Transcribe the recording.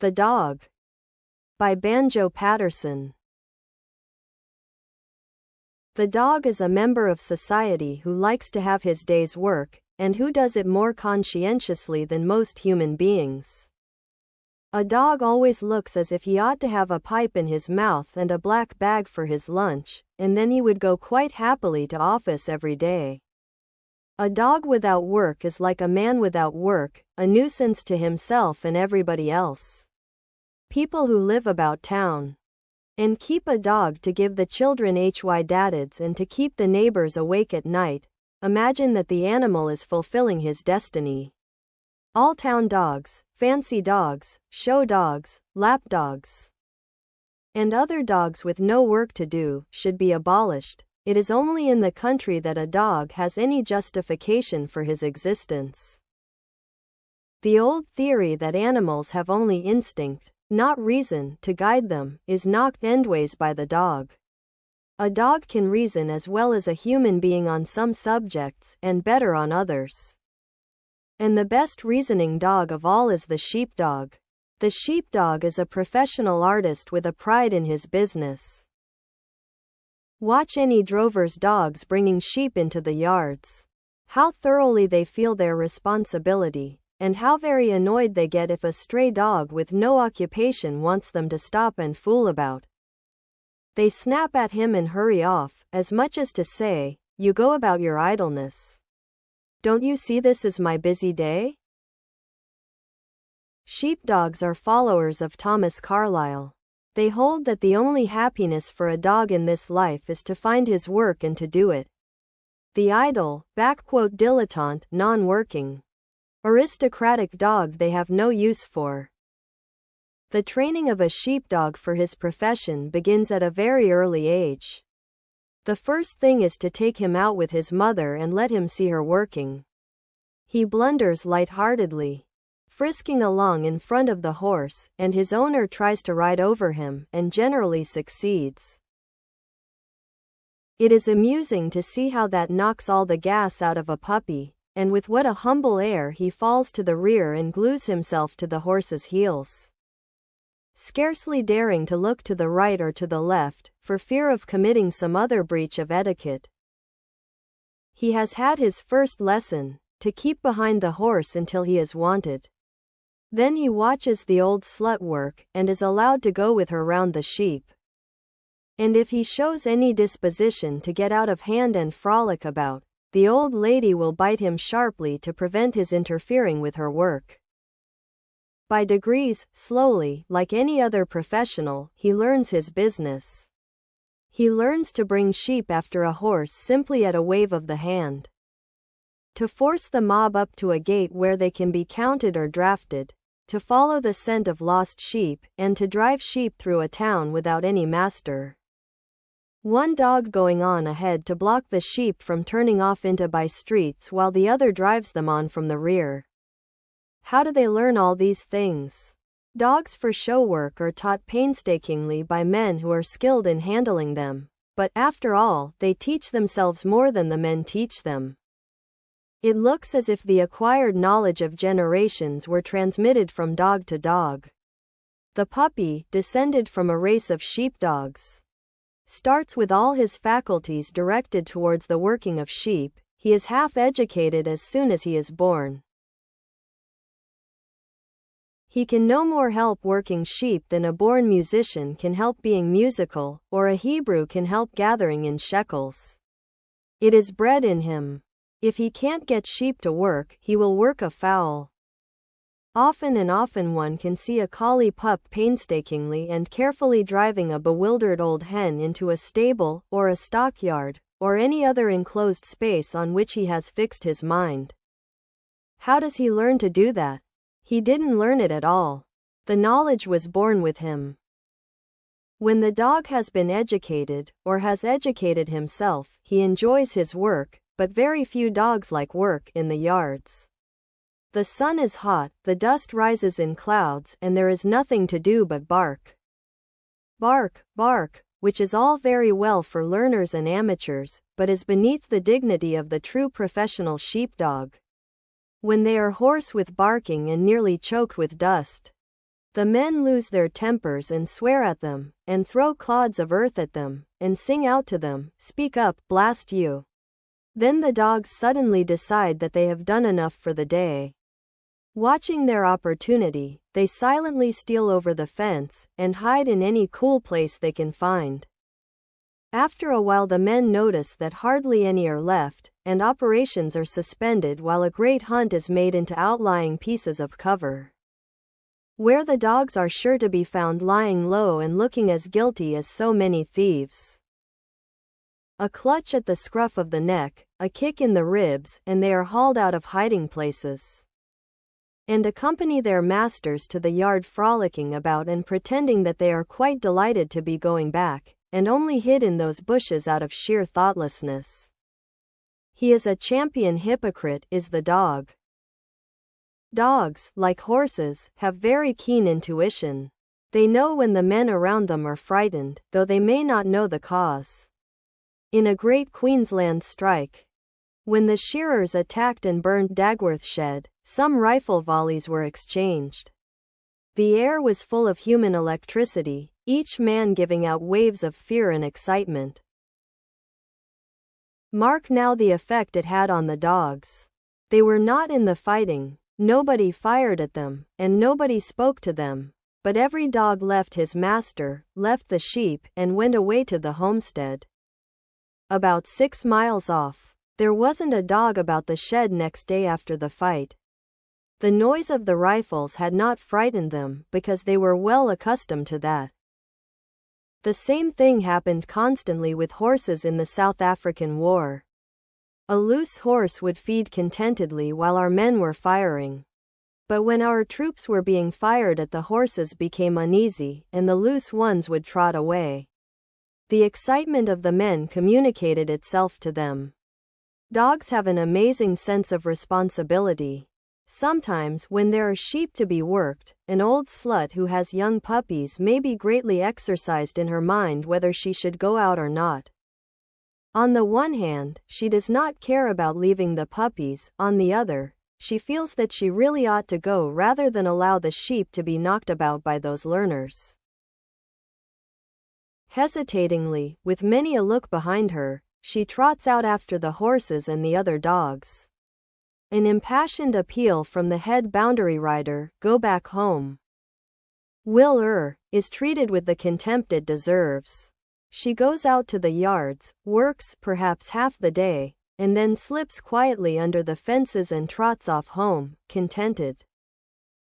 The Dog by Banjo Paterson. The dog is a member of society who likes to have his day's work, and who does it more conscientiously than most human beings. A dog always looks as if he ought to have a pipe in his mouth and a black bag for his lunch, and then he would go quite happily to office every day. A dog without work is like a man without work, a nuisance to himself and everybody else. People who live about town and keep a dog to give the children dads and to keep the neighbors awake at night, imagine that the animal is fulfilling his destiny. All town dogs, fancy dogs, show dogs, lap dogs, and other dogs with no work to do, should be abolished. It is only in the country that a dog has any justification for his existence. The old theory that animals have only instinct, not reason, to guide them, is knocked endways by the dog. A dog can reason as well as a human being on some subjects, and better on others. And the best reasoning dog of all is the sheepdog. The sheepdog is a professional artist with a pride in his business. Watch any drover's dogs bringing sheep into the yards. How thoroughly they feel their responsibility, and how very annoyed they get if a stray dog with no occupation wants them to stop and fool about. They snap at him and hurry off, as much as to say, "You go about your idleness. Don't you see this is my busy day?" Sheepdogs are followers of Thomas Carlyle. They hold that the only happiness for a dog in this life is to find his work and to do it. The idle, dilettante, non-working, aristocratic dog they have no use for. The training of a sheepdog for his profession begins at a very early age. The first thing is to take him out with his mother and let him see her working. He blunders light-heartedly, frisking along in front of the horse, and his owner tries to ride over him, and generally succeeds. It is amusing to see how that knocks all the gas out of a puppy, and with what a humble air he falls to the rear and glues himself to the horse's heels, scarcely daring to look to the right or to the left, for fear of committing some other breach of etiquette. He has had his first lesson, to keep behind the horse until he is wanted. Then he watches the old slut work, and is allowed to go with her round the sheep. And if he shows any disposition to get out of hand and frolic about, the old lady will bite him sharply to prevent his interfering with her work. By degrees, slowly, like any other professional, he learns his business. He learns to bring sheep after a horse simply at a wave of the hand, to force the mob up to a gate where they can be counted or drafted, to follow the scent of lost sheep, and to drive sheep through a town without any master. One dog going on ahead to block the sheep from turning off into by streets while the other drives them on from the rear. How do they learn all these things? Dogs for show work are taught painstakingly by men who are skilled in handling them, but after all, they teach themselves more than the men teach them. It looks as if the acquired knowledge of generations were transmitted from dog to dog. The puppy, descended from a race of sheepdogs, starts with all his faculties directed towards the working of sheep. He is half-educated as soon as he is born. He can no more help working sheep than a born musician can help being musical, or a Hebrew can help gathering in shekels. It is bred in him. If he can't get sheep to work, he will work a fowl. Often and often one can see a collie pup painstakingly and carefully driving a bewildered old hen into a stable, or a stockyard, or any other enclosed space on which he has fixed his mind. How does he learn to do that? He didn't learn it at all. The knowledge was born with him. When the dog has been educated, or has educated himself, he enjoys his work, but very few dogs like work in the yards. The sun is hot, the dust rises in clouds, and there is nothing to do but bark. Bark, bark, which is all very well for learners and amateurs, but is beneath the dignity of the true professional sheepdog. When they are hoarse with barking and nearly choked with dust, The men lose their tempers and swear at them, and throw clods of earth at them, and sing out to them, "Speak up, blast you." Then the dogs suddenly decide that they have done enough for the day. Watching their opportunity, they silently steal over the fence, and hide in any cool place they can find. After a while the men notice that hardly any are left, and operations are suspended while a great hunt is made into outlying pieces of cover, where the dogs are sure to be found lying low and looking as guilty as so many thieves. A clutch at the scruff of the neck, a kick in the ribs, and they are hauled out of hiding places, and accompany their masters to the yard, frolicking about and pretending that they are quite delighted to be going back, and only hid in those bushes out of sheer thoughtlessness. He is a champion hypocrite, is the dog. Dogs, like horses, have very keen intuition. They know when the men around them are frightened, though they may not know the cause. In a great Queensland strike, when the shearers attacked and burned Dagworth Shed, some rifle volleys were exchanged. The air was full of human electricity, each man giving out waves of fear and excitement. Mark now the effect it had on the dogs. They were not in the fighting, nobody fired at them, and nobody spoke to them, but every dog left his master, left the sheep, and went away to the homestead. About 6 miles off, there wasn't a dog about the shed next day after the fight. The noise of the rifles had not frightened them, because they were well accustomed to that. The same thing happened constantly with horses in the South African War. A loose horse would feed contentedly while our men were firing. But when our troops were being fired at, the horses became uneasy, and the loose ones would trot away. The excitement of the men communicated itself to them. Dogs have an amazing sense of responsibility. Sometimes, when there are sheep to be worked, an old slut who has young puppies may be greatly exercised in her mind whether she should go out or not. On the one hand, she does not care about leaving the puppies; on the other, she feels that she really ought to go rather than allow the sheep to be knocked about by those learners. Hesitatingly, with many a look behind her, she trots out after the horses and the other dogs. An impassioned appeal from the head boundary rider, "Go back home." Will is treated with the contempt it deserves. She goes out to the yards, works perhaps half the day, and then slips quietly under the fences and trots off home, contented.